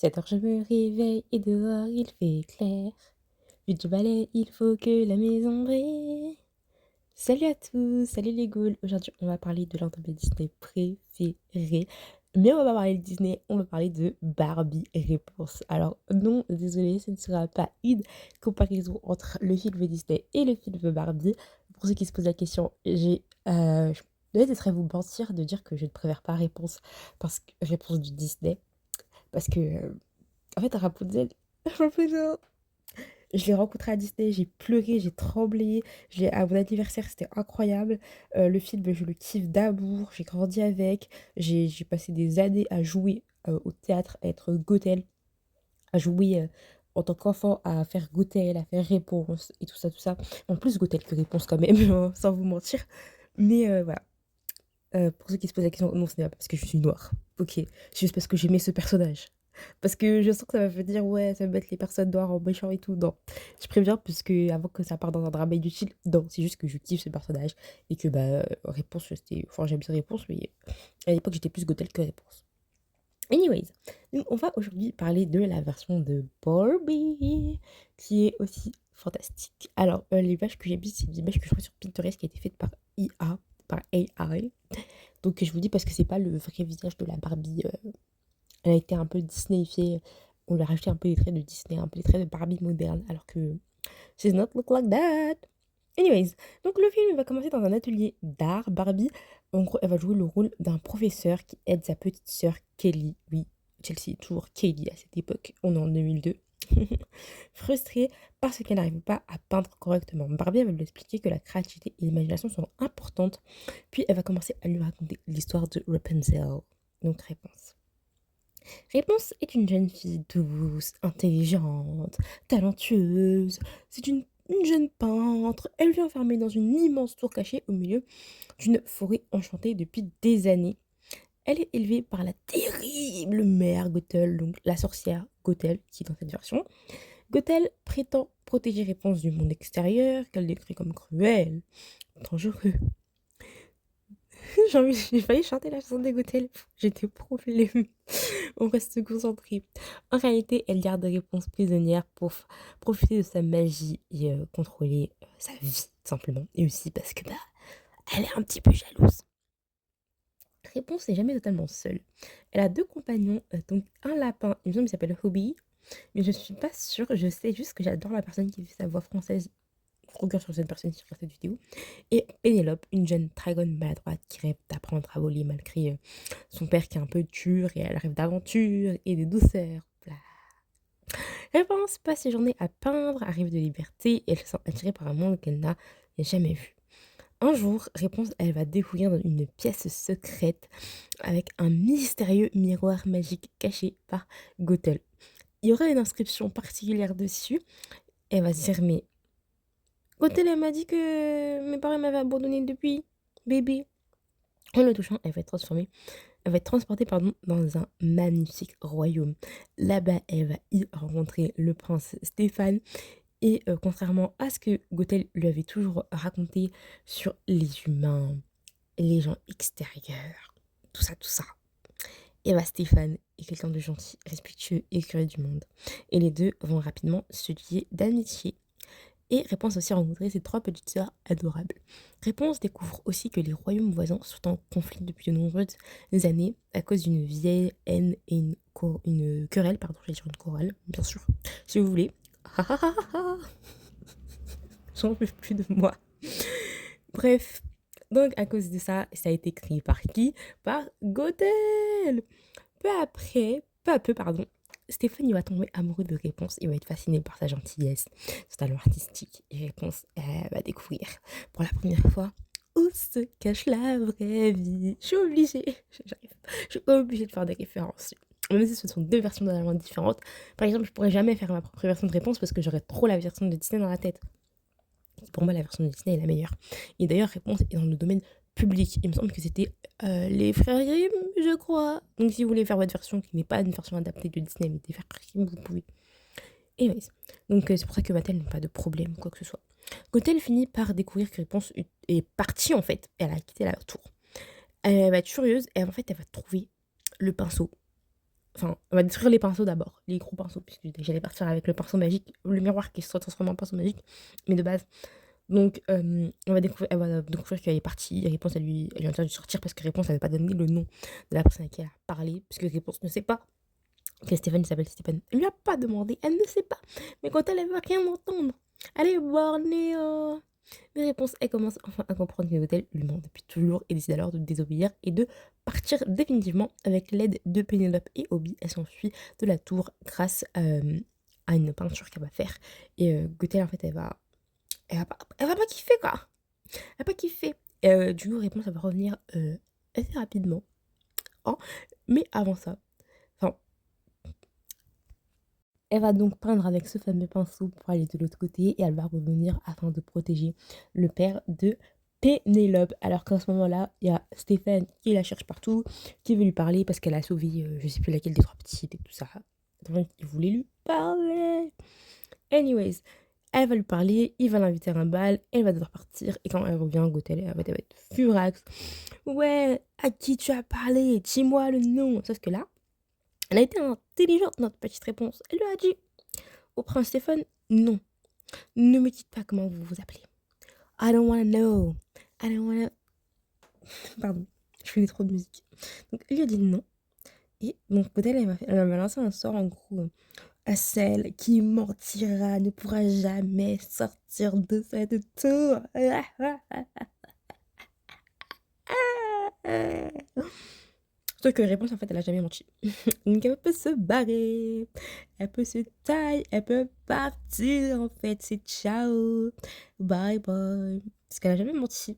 7 heures, je me réveille et dehors il fait clair. Vite je balaye, il faut que la maison brille. Salut à tous, salut les ghouls. Aujourd'hui, on va parler de l'un de mes Disney préférés. Mais on va pas parler de Disney, on va parler de Barbie Réponse. Alors non, désolé, ce ne sera pas une comparaison entre le film Disney et le film Barbie. Pour ceux qui se posent la question, je laisserai vous mentir de dire que je ne préfère pas Réponse parce que Réponse du Disney. Parce que en fait, Rapunzel, Rapunzel, je l'ai rencontré à Disney, j'ai pleuré, j'ai tremblé. À mon anniversaire, c'était incroyable. Le film, je le kiffe d'amour. J'ai grandi avec. J'ai passé des années à jouer au théâtre, à être Gothel, à jouer en tant qu'enfant, à faire Gothel, à faire Réponse et tout ça, tout ça. En plus, Gothel que Réponse quand même, hein, sans vous mentir. Mais voilà. Pour ceux qui se posent la question, non, ce n'est pas parce que je suis noire. Ok, c'est juste parce que j'aimais ce personnage. Parce que je sens que ça va me dire, ouais, ça va mettre les personnes noires en méchant et tout. Non, je préviens, puisque avant que ça parte dans un drama inutile, non, c'est juste que je kiffe ce personnage. Et que, bah, Réponse, c'était. Enfin, j'aime bien Réponse, mais à l'époque, j'étais plus Gothel que Réponse. Anyways, donc on va aujourd'hui parler de la version de Barbie, qui est aussi fantastique. Alors, l'image que j'ai mise, c'est une image que je trouve sur Pinterest qui a été faite par IA, par AI. Donc je vous dis parce que c'est pas le vrai visage de la Barbie. Elle a été un peu Disneyfiée. On lui a rajouté un peu les traits de Disney, un peu les traits de Barbie moderne, alors que she's not look like that. Anyways, donc le film va commencer dans un atelier d'art. Barbie, en gros, elle va jouer le rôle d'un professeur qui aide sa petite sœur Kelly. Oui, Chelsea, toujours Kelly à cette époque. On est en 2002. Frustrée parce qu'elle n'arrive pas à peindre correctement. Barbie elle va lui expliquer que la créativité et l'imagination sont importantes. Puis elle va commencer à lui raconter l'histoire de Rapunzel. Donc réponse. Réponse est une jeune fille douce, intelligente, talentueuse. C'est une jeune peintre. Elle vit enfermée dans une immense tour cachée au milieu d'une forêt enchantée depuis des années. Elle est élevée par la terrible mère Gothel, donc la sorcière Gothel, qui est dans cette version. Gothel prétend protéger Réponse du monde extérieur, qu'elle décrit comme cruel, dangereux. J'ai failli chanter la chanson des Gothel. J'étais problème. On reste concentré. En réalité, elle garde Réponse prisonnière pour profiter de sa magie et contrôler sa vie, tout simplement. Et aussi parce que bah, elle est un petit peu jalouse. Réponse n'est jamais totalement seule. Elle a deux compagnons, donc un lapin, il me semble qu'il s'appelle Hobie, mais je suis pas sûre, je sais juste que j'adore la personne qui fait sa voix française. Regarde sur cette personne sur cette vidéo. Et Pénélope, une jeune dragonne maladroite qui rêve d'apprendre à voler malgré son père qui est un peu dur et elle rêve d'aventure et de douceur. Bla. Réponse passe ses journées à peindre, à rêver de liberté et elle se sent attirée par un monde qu'elle n'a jamais vu. Un jour, Réponse, elle va découvrir dans une pièce secrète avec un mystérieux miroir magique caché par Gothel. Il y aurait une inscription particulière dessus. Elle va se dire, mais Gothel, elle m'a dit que mes parents m'avaient abandonné depuis bébé. En le touchant, elle va être transportée dans un magnifique royaume. Là-bas, elle va y rencontrer le prince Stéphane. Et contrairement à ce que Gothel lui avait toujours raconté sur les humains, les gens extérieurs, tout ça. Et bah Stéphane est quelqu'un de gentil, respectueux et curieux du monde. Et les deux vont rapidement se lier d'amitié. Et Réponse aussi rencontrer ses trois petites sœurs adorables. Réponse découvre aussi que les royaumes voisins sont en conflit depuis de nombreuses années à cause d'une vieille haine et une querelle, pardon, j'allais dire une chorale, bien sûr, si vous voulez. J'en peux plus de moi. Bref, donc à cause de ça, ça a été créé par qui? Par Gothel. Peu à peu, pardon, Stéphane il va tomber amoureux de Réponse, il va être fasciné par sa gentillesse, son talent artistique. Et Réponse, elle va découvrir pour la première fois où se cache la vraie vie. Je suis obligée, je suis obligée de faire des références. Même si ce sont deux versions totalement différentes. Par exemple, je pourrais jamais faire ma propre version de Réponse parce que j'aurais trop la version de Disney dans la tête. Pour moi, la version de Disney est la meilleure. Et d'ailleurs, Réponse est dans le domaine public. Il me semble que c'était les frères Grimm, je crois. Donc, si vous voulez faire votre version qui n'est pas une version adaptée de Disney, mais des frères Grimm, vous pouvez. Et oui. Donc, c'est pour ça que Mattel n'a pas de problème ou quoi que ce soit. Gothel finit par découvrir que Réponse est partie, en fait. Elle a quitté la tour. Elle va être furieuse et en fait, elle va trouver le pinceau Enfin, on va détruire les pinceaux d'abord, les gros pinceaux, puisque j'allais partir avec le pinceau magique, le miroir qui se transforme en pinceau magique, mais de base. Donc, elle va découvrir qu'elle est partie. Réponse, elle lui interdit de sortir parce que Réponse n'avait pas donné le nom de la personne à qui elle a parlé, puisque Réponse ne sait pas que Stéphane il s'appelle Stéphane. Elle lui a pas demandé, elle ne sait pas. Mais quand elle veut rien entendre, elle est bornée. Mais Réponse, elle commence enfin à comprendre que l'hôtel lui ment depuis toujours et décide alors de désobéir et de partir définitivement avec l'aide de Pénélope et Obi. Elle s'enfuit de la tour grâce à une peinture qu'elle va faire. Et Gothel, en fait, elle va pas kiffer, quoi. Elle va pas kiffer. Du coup, Réponse, elle va revenir assez rapidement. Hein. Mais avant ça, enfin, elle va donc peindre avec ce fameux pinceau pour aller de l'autre côté et elle va revenir afin de protéger le père de Pénélope. Alors qu'en ce moment-là, il y a Stéphane qui la cherche partout, qui veut lui parler parce qu'elle a sauvé, je sais plus laquelle des trois petites et tout ça. Donc, il voulait lui parler. Anyways, elle va lui parler, il va l'inviter à un bal, elle va devoir partir et quand elle revient, Gothel, elle va être furax. Ouais, à qui tu as parlé? Dis-moi le nom. Sauf que là, elle a été intelligente, notre petite réponse. Elle lui a dit au prince Stéphane, non, ne me dites pas comment vous vous appelez. I don't wanna know. I don't wanna... Pardon, je fais trop de musique. Donc, il lui a dit non. Et donc, Gothel, elle va lancer un sort en gros. Celle qui mentira ne pourra jamais sortir de cette tour. Sauf que Réponse, en fait, elle a jamais menti. Donc, elle peut se barrer, elle peut se tailler, elle peut partir, en fait, c'est ciao, bye bye. Parce qu'elle a jamais menti.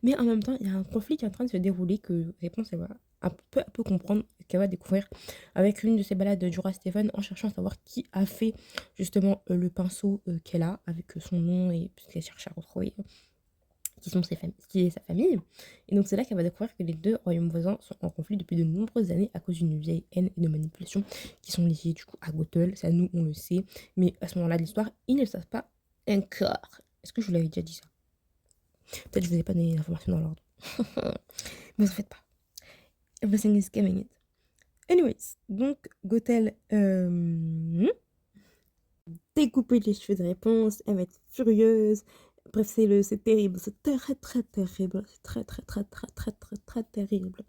Mais en même temps, il y a un conflit qui est en train de se dérouler que Réponse, elle va un peu à peu comprendre, qu'elle va découvrir avec l'une de ses balades du roi Stéphane en cherchant à savoir qui a fait justement le pinceau qu'elle a avec son nom et puisqu'elle cherche à retrouver qui est sa famille. Et donc c'est là qu'elle va découvrir que les deux royaumes voisins sont en conflit depuis de nombreuses années à cause d'une vieille haine et de manipulation qui sont liées du coup à Gothel. Ça, nous, on le sait. Mais à ce moment-là de l'histoire, ils ne le savent pas encore. Est-ce que je vous l'avais déjà dit ça? Peut-être que je vous ai pas donné l'information dans l'ordre. Mais vous en faites pas. Everything is coming it. Anyways, donc Gothel découper les cheveux de Réponse, elle va être furieuse. Bref, c'est terrible, c'est très très terrible, c'est très terrible.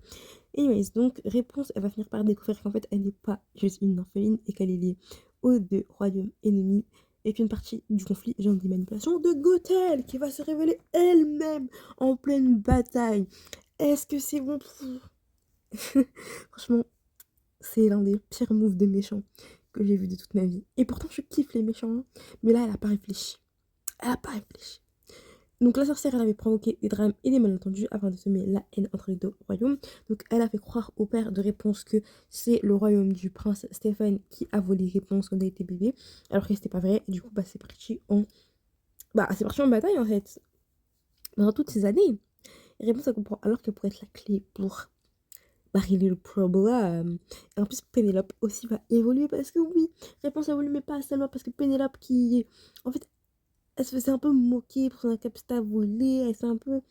Anyways, donc Réponse, elle va finir par découvrir qu'en fait, elle n'est pas juste une orpheline et qu'elle est liée aux deux royaumes ennemis et qu'une partie du conflit vient des manipulations de Gothel qui va se révéler elle-même en pleine bataille. Est-ce que c'est bon pour vous? Franchement, c'est l'un des pires moves de méchants que j'ai vu de toute ma vie. Et pourtant, je kiffe les méchants, hein. Mais là, elle a pas réfléchi. Elle a pas réfléchi. Donc la sorcière, elle avait provoqué des drames et des malentendus afin de semer la haine entre les deux royaumes. Donc elle a fait croire au père de Réponse que c'est le royaume du prince Stéphane qui a volé Réponse quand elle était bébé, alors que c'était pas vrai. Et du coup, c'est parti en bataille en fait. Pendant toutes ces années, Réponse elle comprend alors qu'elle pourrait être la clé pour régler le problème. Et en plus, Pénélope aussi va évoluer parce que oui, Réponse évolue, mais pas seulement parce que Pénélope qui... En fait, elle se faisait un peu moquer pour son incapacité à voler, elle s'est un peu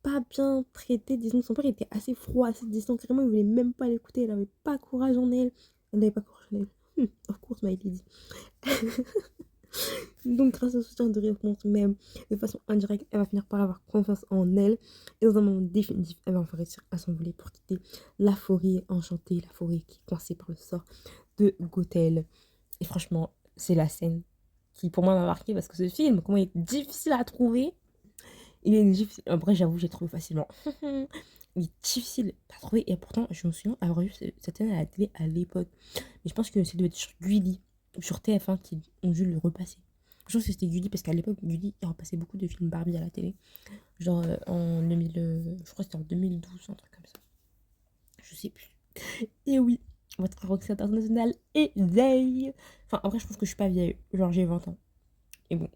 pas bien traitée, disons, son père était assez froid, assez distant, carrément, il voulait même pas l'écouter, elle avait pas courage en elle. Elle n'avait pas courage en elle. Of course, my lady. Donc, grâce au soutien de Réponse même, de façon indirecte, elle va finir par avoir confiance en elle. Et dans un moment définitif, elle va enfin réussir à s'envoler pour quitter la forêt enchantée, la forêt qui est coincée par le sort de Gothel. Et franchement, c'est la scène qui pour moi m'a marqué parce que ce film, comment il est difficile à trouver. Il est difficile. Après, j'avoue, j'ai trouvé facilement. Il est difficile à trouver et pourtant, je me souviens avoir vu cette scène à la télé à l'époque. Mais je pense que ça devait être sur Gulli ou sur TF1 qui ont dû le repasser. Je pense que c'était Gulli parce qu'à l'époque, Gulli il repassait beaucoup de films Barbie à la télé. Genre en 2000, je crois que c'était en 2012, un truc comme ça. Je sais plus. Et oui, votre rockstar internationale est vieille. Enfin, après, je pense que je suis pas vieille. Genre, j'ai 20 ans. Et bon,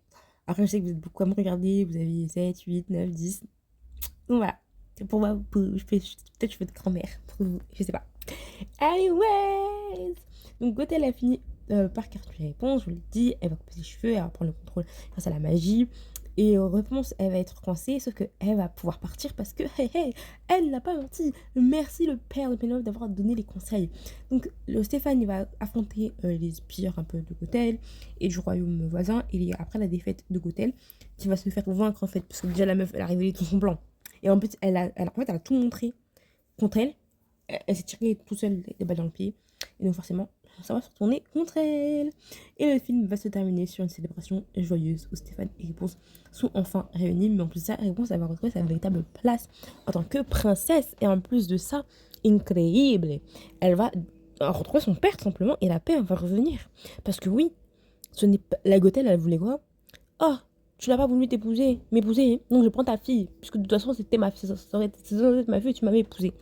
après, je sais que vous êtes beaucoup à me regarder. Vous avez 7, 8, 9, 10. Donc voilà. Pour moi, peut-être je fais de grand-mère. Pour vous, je sais pas. Anyways. Donc, Gothel a fini par capturer les réponses. Je vous l'ai dit. Elle va couper ses cheveux. Elle va prendre le contrôle grâce à la magie. Et réponse, elle va être coincée, sauf qu'elle va pouvoir partir parce que, hey, hey, elle n'a pas menti. Merci le père de Pénélope d'avoir donné les conseils. Donc le Stéphane, il va affronter les sbires un peu de Gothel et du royaume voisin. Et après la défaite de Gothel, qui va se faire vaincre en fait, parce que déjà la meuf, elle a révélé tout son plan. Et en plus, en fait, elle a tout montré contre elle. Elle s'est tirée tout seule des balles dans le pied. Et donc forcément, ça va se retourner contre elle. Et le film va se terminer sur une célébration joyeuse où Stéphane et Réponse sont enfin réunis. Mais en plus de ça, Réponse, elle va retrouver sa véritable place en tant que princesse. Et en plus de ça, incroyable, elle va retrouver son père tout simplement et la paix va revenir. Parce que oui, ce n'est pas... la Gothel, elle voulait quoi? Oh, tu n'as pas voulu m'épouser, hein. Donc je prends ta fille, puisque de toute façon c'était ma fille, ça aurait été ma fille, tu m'avais épousée.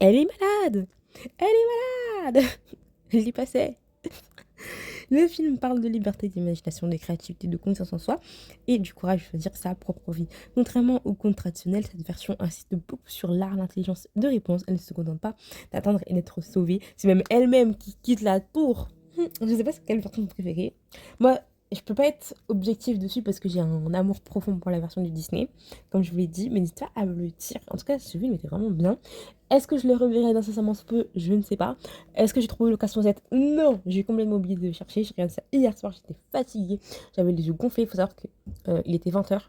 Elle est malade. Elle est malade. Elle y passait. Le film parle de liberté d'imagination, de créativité, de confiance en soi et du courage de choisir sa propre vie. Contrairement au conte traditionnel, cette version insiste beaucoup sur l'art, l'intelligence de réponse. Elle ne se contente pas d'attendre et d'être sauvée. C'est même elle-même qui quitte la tour. Je ne sais pas quelle version vous préférez. Moi, je peux pas être objective dessus parce que j'ai un amour profond pour la version du Disney, comme je vous l'ai dit, mais n'hésitez pas à me le dire. En tout cas, ce film était vraiment bien. Est-ce que je le reverrai d'incessamment sous peu? Je ne sais pas. Est-ce que j'ai trouvé l'occasion Z? Non, j'ai complètement oublié de chercher. J'ai regardé ça hier soir, j'étais fatiguée. J'avais les yeux gonflés. Il faut savoir qu'il était 20h.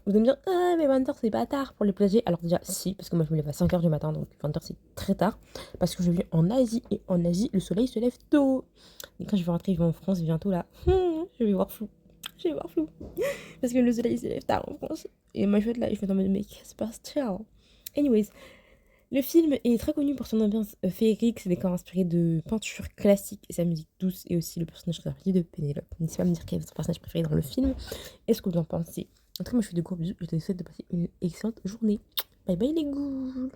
Vous allez me dire, ah, mais 20h c'est pas tard pour les plager. Alors, déjà, si, parce que moi je me lève à 5h du matin, donc 20h c'est très tard. Parce que je vis en Asie, et en Asie, le soleil se lève tôt. Et quand je vais rentrer en France bientôt, là, je vais voir flou. Je vais voir flou. Parce que le soleil se lève tard en France. Et moi, je vais être là, je vais dans mon mec, c'est pas chill. Anyways, le film est très connu pour son ambiance féerique, ses décors inspirés de peintures classiques et sa musique douce, et aussi le personnage très sympathique de Pénélope. N'hésitez pas à me dire quel est votre personnage préféré dans le film et ce que vous en pensez. En tout cas, moi je fais de gros bisous et je vous souhaite de passer une excellente journée. Bye bye les ghouls.